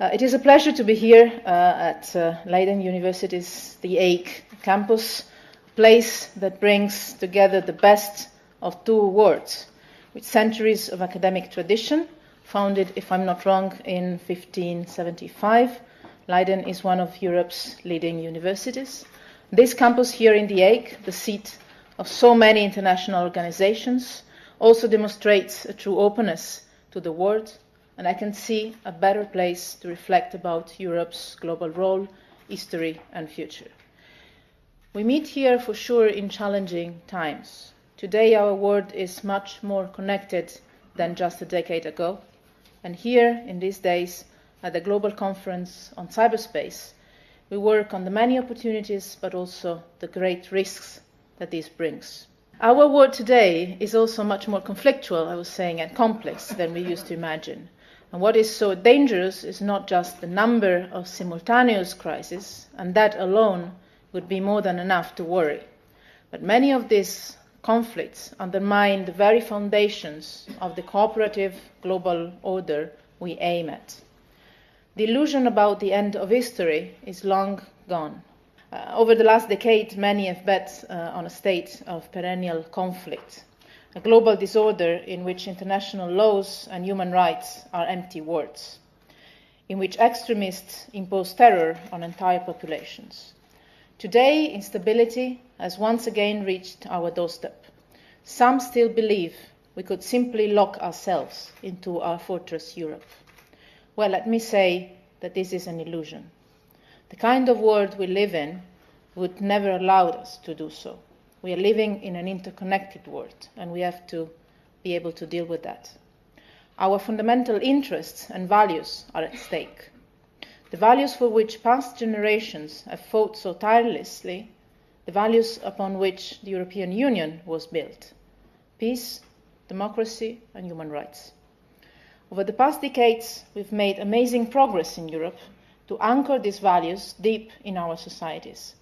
It is a pleasure to be here at Leiden University's The Hague campus, a place that brings together the best of two worlds, with centuries of academic tradition, founded, if I'm not wrong, in 1575. Leiden is one of Europe's leading universities. This campus here in The Hague, the seat of so many international organizations, also demonstrates a true openness to the world, and I can see a better place to reflect about Europe's global role, history and future. We meet here for sure in challenging times. Today our world is much more connected than just a decade ago, and here in these days at the Global Conference on Cyberspace, we work on the many opportunities but also the great risks that this brings. Our world today is also much more conflictual, I was saying, and complex than we used to imagine. And what is so dangerous is not just the number of simultaneous crises, and that alone would be more than enough to worry. But many of these conflicts undermine the very foundations of the cooperative global order we aim at. The illusion about the end of history is long gone. Over the last decade, many have bet on a state of perennial conflict, a global disorder in which international laws and human rights are empty words, in which extremists impose terror on entire populations. Today, instability has once again reached our doorstep. Some still believe we could simply lock ourselves into our fortress Europe. Well, let me say that this is an illusion. The kind of world we live in would never allow us to do so. We are living in an interconnected world, and we have to be able to deal with that. Our fundamental interests and values are at stake. The values for which past generations have fought so tirelessly, the values upon which the European Union was built: peace, democracy, and human rights. Over the past decades, we've made amazing progress in Europe to anchor these values deep in our societies.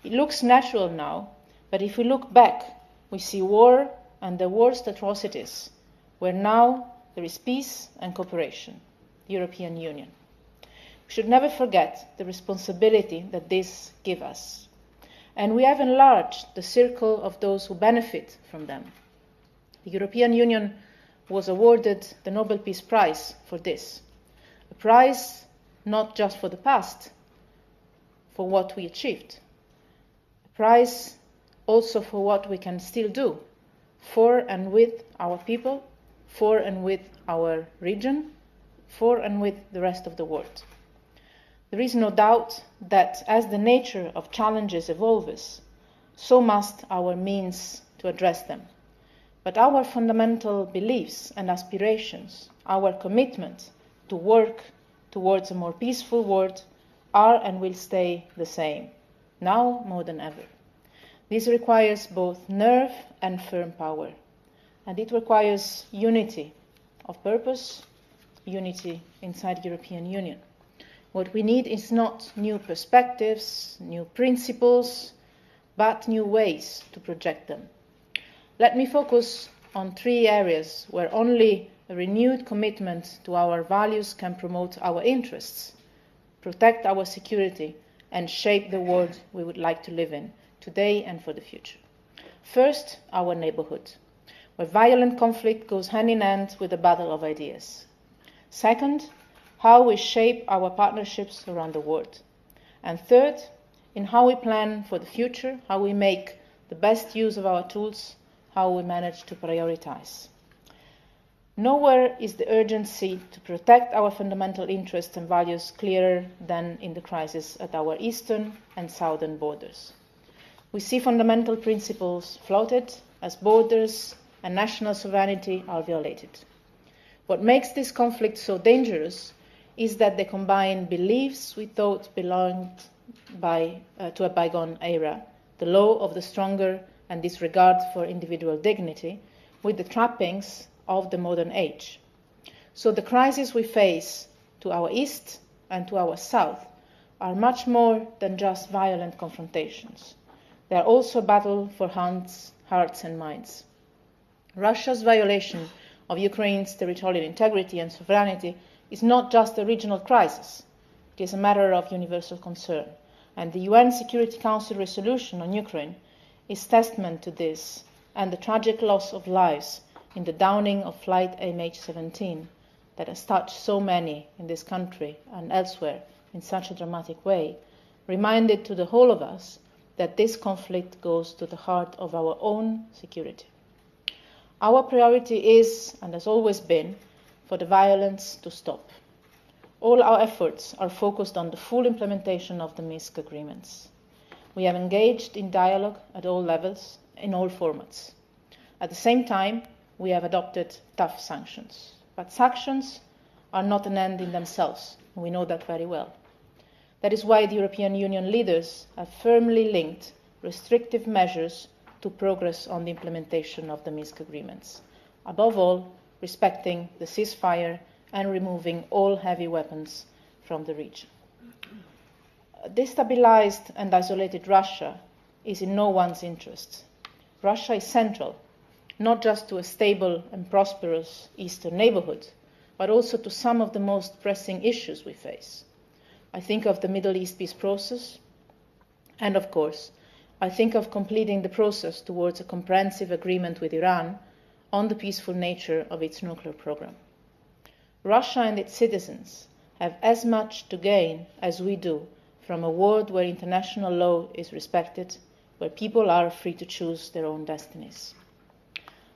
It looks natural now, but if we look back, we see war and the worst atrocities, where now there is peace and cooperation, the European Union. We should never forget the responsibility that this gives us. And we have enlarged the circle of those who benefit from them. The European Union was awarded the Nobel Peace Prize for this, a prize not just for the past, for what we achieved, a prize also for what we can still do for and with our people, for and with our region, for and with the rest of the world. There is no doubt that as the nature of challenges evolves, so must our means to address them. But our fundamental beliefs and aspirations, our commitment to work towards a more peaceful world, are and will stay the same, now more than ever. This requires both nerve and firm power, and it requires unity of purpose, unity inside the European Union. What we need is not new perspectives, new principles, but new ways to project them. Let me focus on three areas where only a renewed commitment to our values can promote our interests, protect our security, and shape the world we would like to live in, today and for the future. First, our neighborhood, where violent conflict goes hand in hand with the battle of ideas. Second, how we shape our partnerships around the world. And third, in how we plan for the future, how we make the best use of our tools, how we manage to prioritize. Nowhere is the urgency to protect our fundamental interests and values clearer than in the crisis at our eastern and southern borders. We see fundamental principles flouted as borders and national sovereignty are violated. What makes this conflict so dangerous is that they combine beliefs we thought belonged to a bygone era, the law of the stronger and disregard for individual dignity, with the trappings of the modern age. So the crises we face to our east and to our south are much more than just violent confrontations. They are also a battle for hearts and minds. Russia's violation of Ukraine's territorial integrity and sovereignty is not just a regional crisis, it is a matter of universal concern. And the UN Security Council resolution on Ukraine is testament to this and the tragic loss of lives in the downing of flight MH17 that has touched so many in this country and elsewhere in such a dramatic way, reminded to the whole of us that this conflict goes to the heart of our own security. Our priority is, and has always been, for the violence to stop. All our efforts are focused on the full implementation of the Minsk agreements. We have engaged in dialogue at all levels, in all formats. At the same time, we have adopted tough sanctions. But sanctions are not an end in themselves. We know that very well. That is why the European Union leaders have firmly linked restrictive measures to progress on the implementation of the Minsk agreements. Above all, respecting the ceasefire and removing all heavy weapons from the region. A destabilized and isolated Russia is in no one's interest. Russia is central, not just to a stable and prosperous eastern neighborhood, but also to some of the most pressing issues we face. I think of the Middle East peace process, and of course, I think of completing the process towards a comprehensive agreement with Iran on the peaceful nature of its nuclear program. Russia and its citizens have as much to gain as we do from a world where international law is respected, where people are free to choose their own destinies.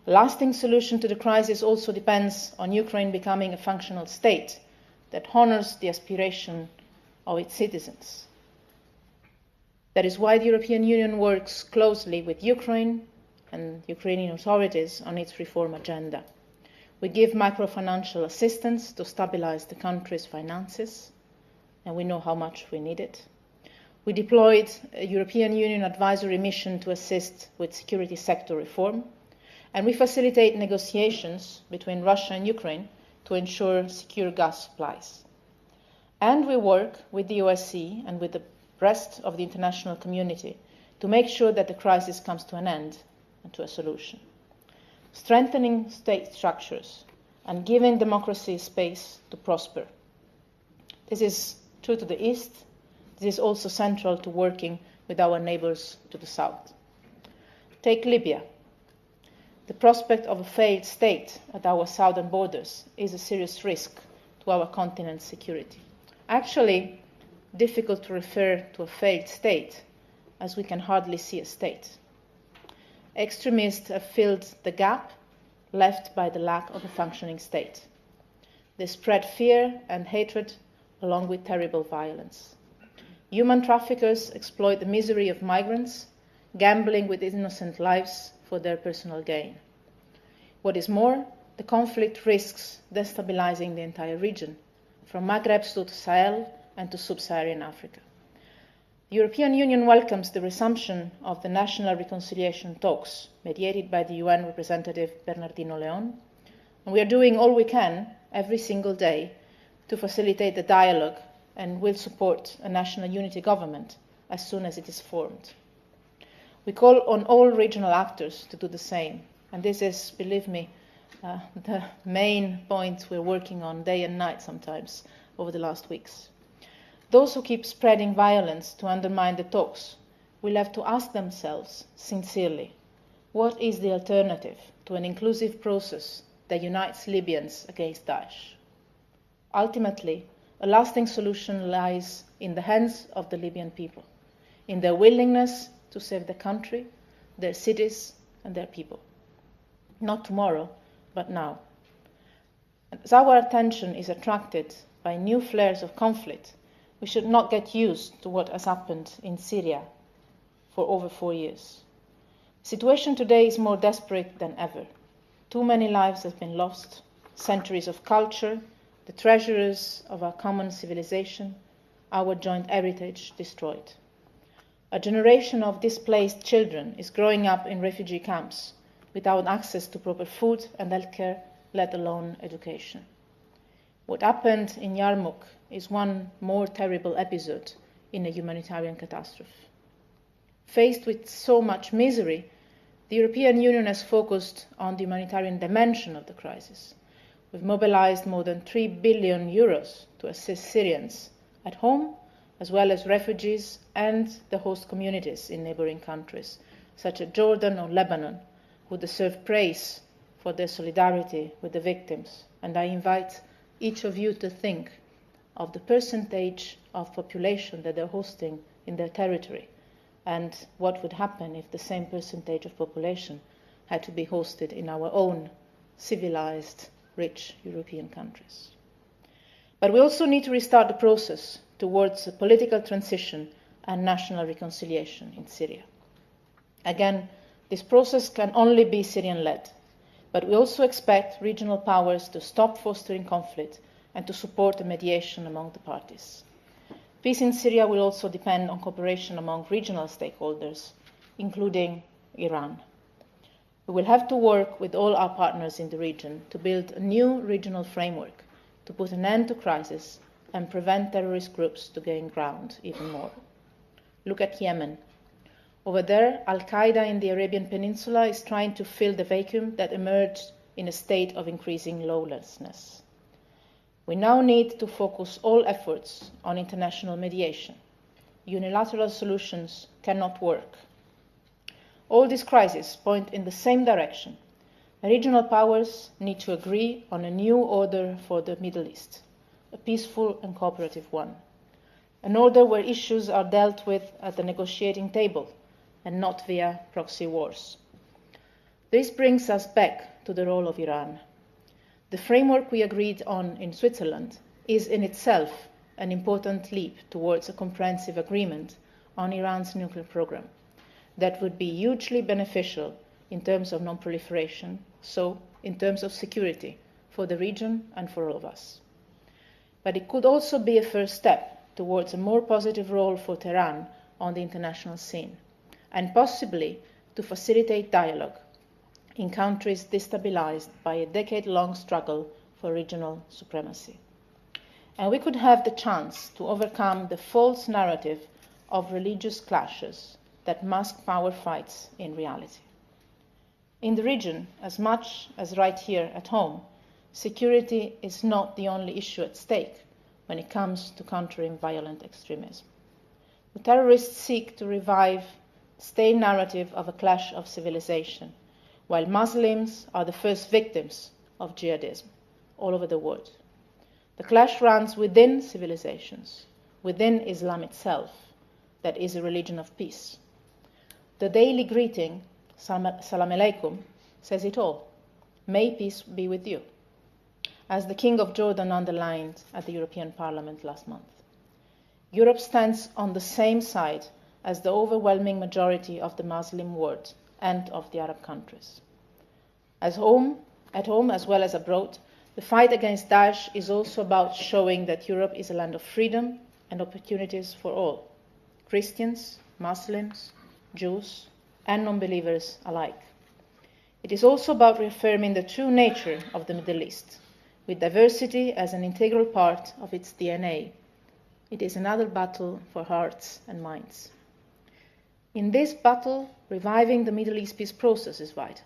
A lasting solution to the crisis also depends on Ukraine becoming a functional state that honors the aspiration of its citizens. That is why the European Union works closely with Ukraine and Ukrainian authorities on its reform agenda. We give microfinancial assistance to stabilize the country's finances, and we know how much we need it. We deployed a European Union advisory mission to assist with security sector reform, and we facilitate negotiations between Russia and Ukraine to ensure secure gas supplies. And we work with the OSCE and with the rest of the international community to make sure that the crisis comes to an end and to a solution. Strengthening state structures and giving democracy space to prosper. This is true to the east. This is also central to working with our neighbors to the south. Take Libya. The prospect of a failed state at our southern borders is a serious risk to our continent's security. Actually, difficult to refer to a failed state, as we can hardly see a state. Extremists have filled the gap left by the lack of a functioning state. They spread fear and hatred along with terrible violence. Human traffickers exploit the misery of migrants, gambling with innocent lives for their personal gain. What is more, the conflict risks destabilizing the entire region, from Maghreb to Sahel and to sub-Saharan Africa. The European Union welcomes the resumption of the national reconciliation talks mediated by the UN representative Bernardino Leon, and we are doing all we can every single day to facilitate the dialogue and will support a national unity government as soon as it is formed. We call on all regional actors to do the same, and this is, believe me, the main point we're working on day and night sometimes over the last weeks. Those who keep spreading violence to undermine the talks will have to ask themselves sincerely, what is the alternative to an inclusive process that unites Libyans against Daesh? Ultimately, a lasting solution lies in the hands of the Libyan people, in their willingness to save their country, their cities, and their people. Not tomorrow, but now. As our attention is attracted by new flares of conflict, we should not get used to what has happened in Syria for over 4 years. The situation today is more desperate than ever. Too many lives have been lost, centuries of culture, the treasures of our common civilization, our joint heritage destroyed. A generation of displaced children is growing up in refugee camps without access to proper food and healthcare, let alone education. What happened in Yarmouk is one more terrible episode in a humanitarian catastrophe. Faced with so much misery, the European Union has focused on the humanitarian dimension of the crisis. we've mobilized more than 3 billion euros to assist Syrians at home, as well as refugees and the host communities in neighboring countries, such as Jordan or Lebanon, who deserve praise for their solidarity with the victims. And I invite each of you to think of the percentage of population that they're hosting in their territory, and what would happen if the same percentage of population had to be hosted in our own civilized, rich European countries. But we also need to restart the process towards a political transition and national reconciliation in Syria. Again, this process can only be Syrian-led, but we also expect regional powers to stop fostering conflict and to support the mediation among the parties. Peace in Syria will also depend on cooperation among regional stakeholders, including Iran. We will have to work with all our partners in the region to build a new regional framework to put an end to crisis and prevent terrorist groups to gain ground even more. Look at Yemen. Over there, Al-Qaeda in the Arabian Peninsula is trying to fill the vacuum that emerged in a state of increasing lawlessness. We now need to focus all efforts on international mediation. Unilateral solutions cannot work. All these crises point in the same direction. Regional powers need to agree on a new order for the Middle East, a peaceful and cooperative one. An order where issues are dealt with at the negotiating table and not via proxy wars. This brings us back to the role of Iran. The framework we agreed on in Switzerland is in itself an important leap towards a comprehensive agreement on Iran's nuclear program that would be hugely beneficial in terms of non-proliferation, so in terms of security for the region and for all of us. But it could also be a first step towards a more positive role for Tehran on the international scene, and possibly to facilitate dialogue in countries destabilized by a decade-long struggle for regional supremacy. And we could have the chance to overcome the false narrative of religious clashes that mask power fights in reality. In the region, as much as right here at home, security is not the only issue at stake when it comes to countering violent extremism. The terrorists seek to revive the stale narrative of a clash of civilization, while Muslims are the first victims of jihadism all over the world. The clash runs within civilizations, within Islam itself, that is a religion of peace. The daily greeting, Salam Alaikum, says it all. May peace be with you, as the King of Jordan underlined at the European Parliament last month. Europe stands on the same side as the overwhelming majority of the Muslim world and of the Arab countries. At home as well as abroad, the fight against Daesh is also about showing that Europe is a land of freedom and opportunities for all, Christians, Muslims, Jews, and non-believers alike. It is also about reaffirming the true nature of the Middle East, with diversity as an integral part of its DNA. It is another battle for hearts and minds. In this battle, reviving the Middle East peace process is vital.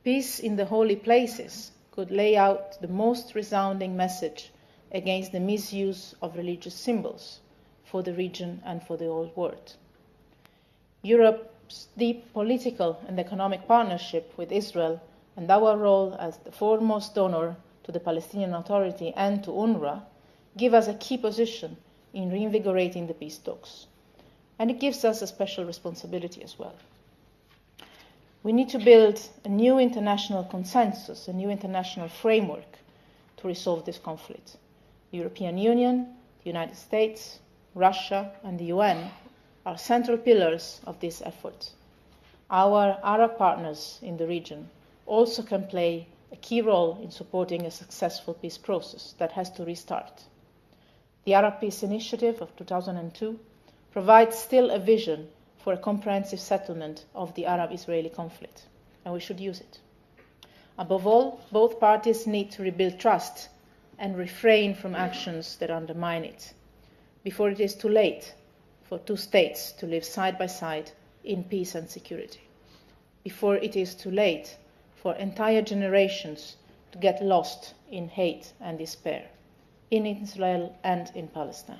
Peace in the holy places could lay out the most resounding message against the misuse of religious symbols for the region and for the whole world. Europe's deep political and economic partnership with Israel and our role as the foremost donor to the Palestinian Authority and to UNRWA give us a key position in reinvigorating the peace talks. And it gives us a special responsibility as well. We need to build a new international consensus, a new international framework to resolve this conflict. The European Union, the United States, Russia, and the UN are central pillars of this effort. Our Arab partners in the region also can play a key role in supporting a successful peace process that has to restart. The Arab Peace Initiative of 2002 provides still a vision for a comprehensive settlement of the Arab-Israeli conflict, and we should use it. Above all, both parties need to rebuild trust and refrain from actions that undermine it, before it is too late for two states to live side by side in peace and security, before it is too late for entire generations to get lost in hate and despair, in Israel and in Palestine.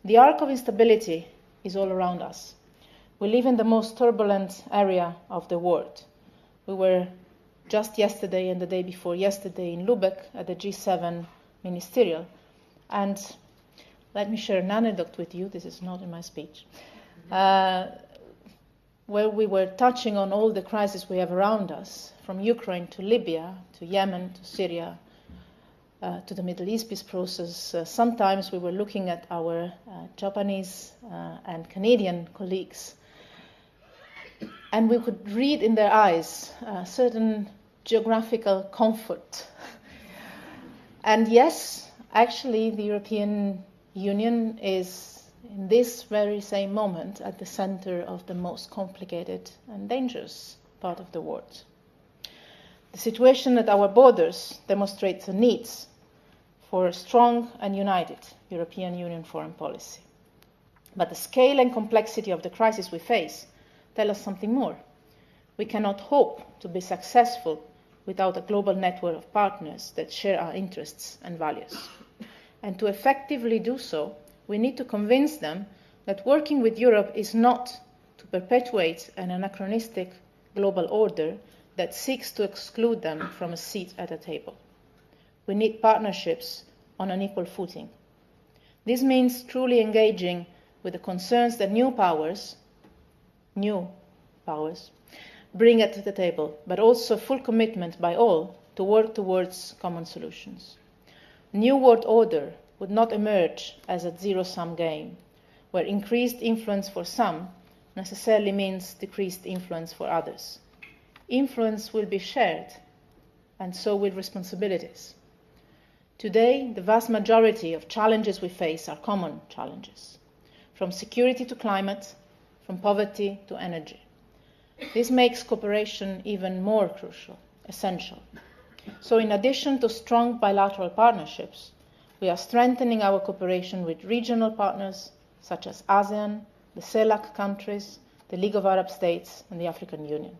The arc of instability is all around us. We live in the most turbulent area of the world. We were just yesterday and the day before yesterday in Lubeck at the G7 ministerial. And let me share an anecdote with you. This is not in my speech. Where we were touching on all the crises we have around us, from Ukraine to Libya, to Yemen, to Syria, to the Middle East peace process. Sometimes we were looking at our Japanese and Canadian colleagues, and we could read in their eyes a certain geographical comfort. And yes, actually, the European Union is, in this very same moment, at the center of the most complicated and dangerous part of the world. The situation at our borders demonstrates the needs for a strong and united European Union foreign policy. But the scale and complexity of the crisis we face tell us something more. We cannot hope to be successful without a global network of partners that share our interests and values. And to effectively do so, we need to convince them that working with Europe is not to perpetuate an anachronistic global order that seeks to exclude them from a seat at a table. We need partnerships on an equal footing. This means truly engaging with the concerns that new powers bring it to the table, but also full commitment by all to work towards common solutions. New world order would not emerge as a zero-sum game, where increased influence for some necessarily means decreased influence for others. Influence will be shared, and so will responsibilities. Today, the vast majority of challenges we face are common challenges, from security to climate, from poverty to energy. This makes cooperation even more crucial, essential. So in addition to strong bilateral partnerships, we are strengthening our cooperation with regional partners such as ASEAN, the CELAC countries, the League of Arab States, and the African Union.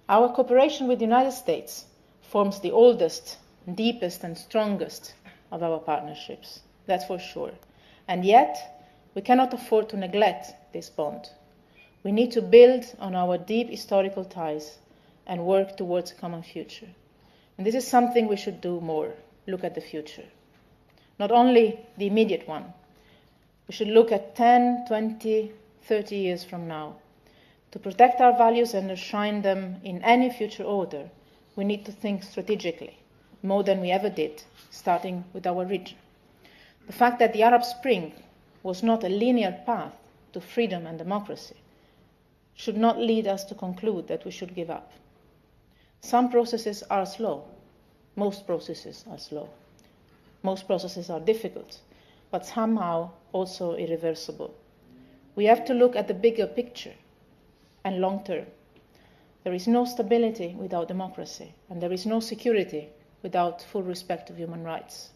Our cooperation with the United States forms the oldest, deepest, and strongest of our partnerships, that's for sure. And yet, we cannot afford to neglect this bond. We need to build on our deep historical ties and work towards a common future. And this is something we should do more, look at the future. Not only the immediate one. We should look at 10, 20, 30 years from now. To protect our values and enshrine them in any future order, we need to think strategically, more than we ever did, starting with our region. The fact that the Arab Spring was not a linear path to freedom and democracy should not lead us to conclude that we should give up. Some processes are slow. Most processes are slow. Most processes are difficult, but somehow also irreversible. We have to look at the bigger picture and long term. There is no stability without democracy, and there is no security without full respect of human rights.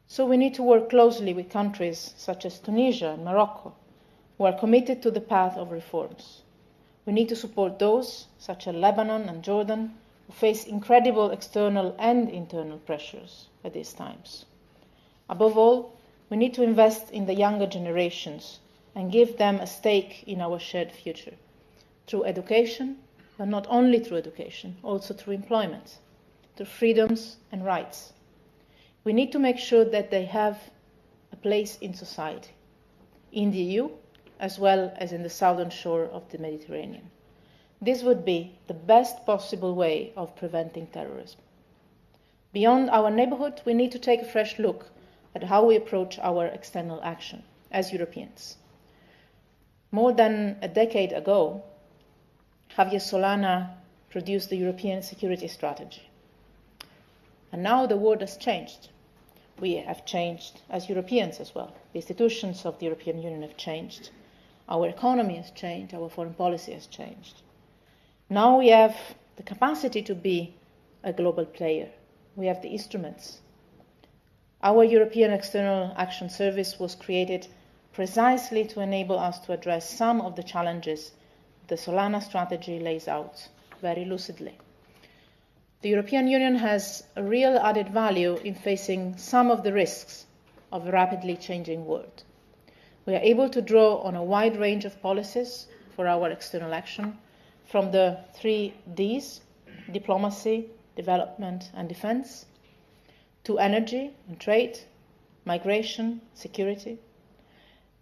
So we need to work closely with countries such as Tunisia and Morocco, who are committed to the path of reforms. We need to support those, such as Lebanon and Jordan, who face incredible external and internal pressures at these times. Above all, we need to invest in the younger generations and give them a stake in our shared future, through education, but not only through education, also through employment, through freedoms and rights. We need to make sure that they have a place in society, in the EU, as well as in the southern shore of the Mediterranean. This would be the best possible way of preventing terrorism. Beyond our neighborhood, we need to take a fresh look at how we approach our external action as Europeans. More than a decade ago, Javier Solana produced the European Security Strategy. And now the world has changed. We have changed as Europeans as well. The institutions of the European Union have changed. Our economy has changed. Our foreign policy has changed. Now we have the capacity to be a global player. We have the instruments. Our European External Action Service was created precisely to enable us to address some of the challenges the Solana strategy lays out very lucidly. The European Union has a real added value in facing some of the risks of a rapidly changing world. We are able to draw on a wide range of policies for our external action, from the 3 Ds, diplomacy, development and defense, to energy and trade, migration, security.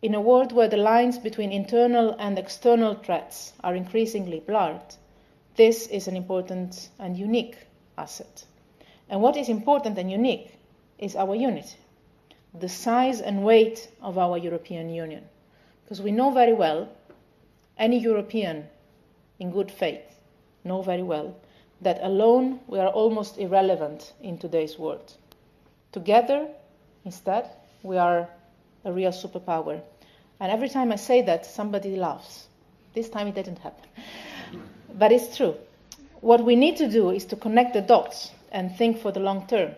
In a world where the lines between internal and external threats are increasingly blurred, this is an important and unique asset. And what is important and unique is our unity, the size and weight of our European Union. Because we know very well, any European in good faith know very well, that alone we are almost irrelevant in today's world. Together, instead, we are a real superpower. And every time I say that, somebody laughs. This time it didn't happen. But it's true. What we need to do is to connect the dots and think for the long term.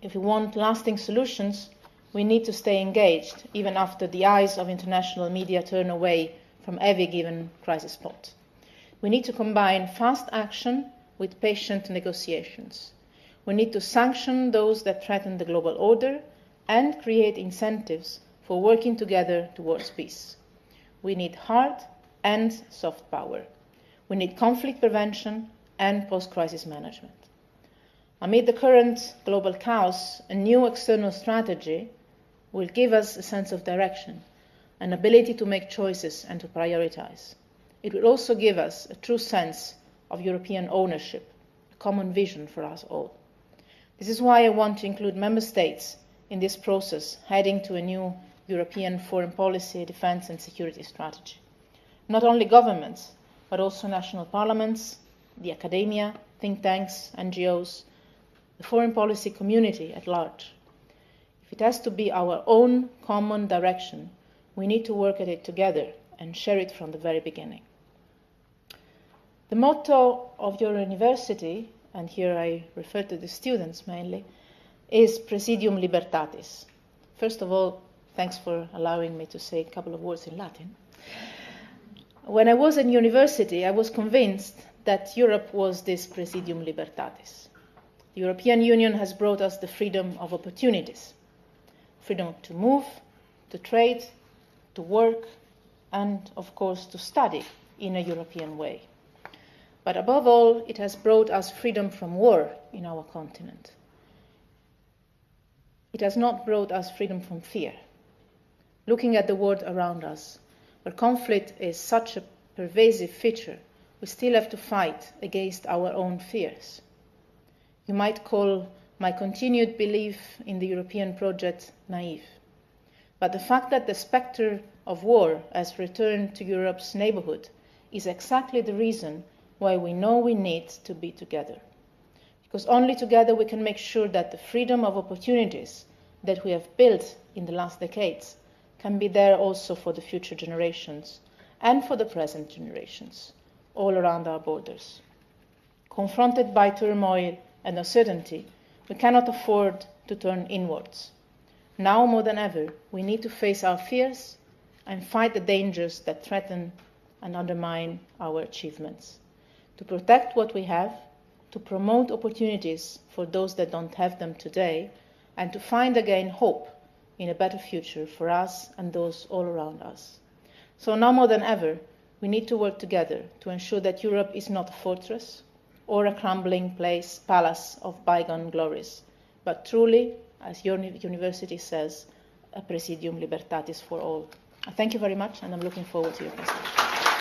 If we want lasting solutions, we need to stay engaged, even after the eyes of international media turn away from every given crisis spot. We need to combine fast action with patient negotiations. We need to sanction those that threaten the global order and create incentives for working together towards peace. We need hard and soft power. We need conflict prevention and post-crisis management. Amid the current global chaos, a new external strategy will give us a sense of direction, an ability to make choices and to prioritize. It will also give us a true sense of European ownership, a common vision for us all. This is why I want to include member states in this process, heading to a new European foreign policy, defence and security strategy. Not only governments, but also national parliaments, the academia, think tanks, NGOs, the foreign policy community at large. If it has to be our own common direction, we need to work at it together and share it from the very beginning. The motto of your university, and here I refer to the students mainly, is Praesidium Libertatis. First of all, thanks for allowing me to say a couple of words in Latin. When I was in university, I was convinced that Europe was this Praesidium Libertatis. The European Union has brought us the freedom of opportunities, freedom to move, to trade, to work, and of course to study in a European way. But above all, it has brought us freedom from war in our continent. It has not brought us freedom from fear. Looking at the world around us, where conflict is such a pervasive feature, we still have to fight against our own fears. You might call my continued belief in the European project naive. But the fact that the spectre of war has returned to Europe's neighborhood is exactly the reason why we know we need to be together. Because only together we can make sure that the freedom of opportunities that we have built in the last decades can be there also for the future generations and for the present generations, all around our borders. Confronted by turmoil and uncertainty, we cannot afford to turn inwards. Now more than ever, we need to face our fears and fight the dangers that threaten and undermine our achievements. To protect what we have, to promote opportunities for those that don't have them today, and to find again hope in a better future for us and those all around us. So now more than ever, we need to work together to ensure that Europe is not a fortress or a crumbling palace of bygone glories, but truly, as your university says, a Praesidium Libertatis for all. Thank you very much, and I'm looking forward to your presentation.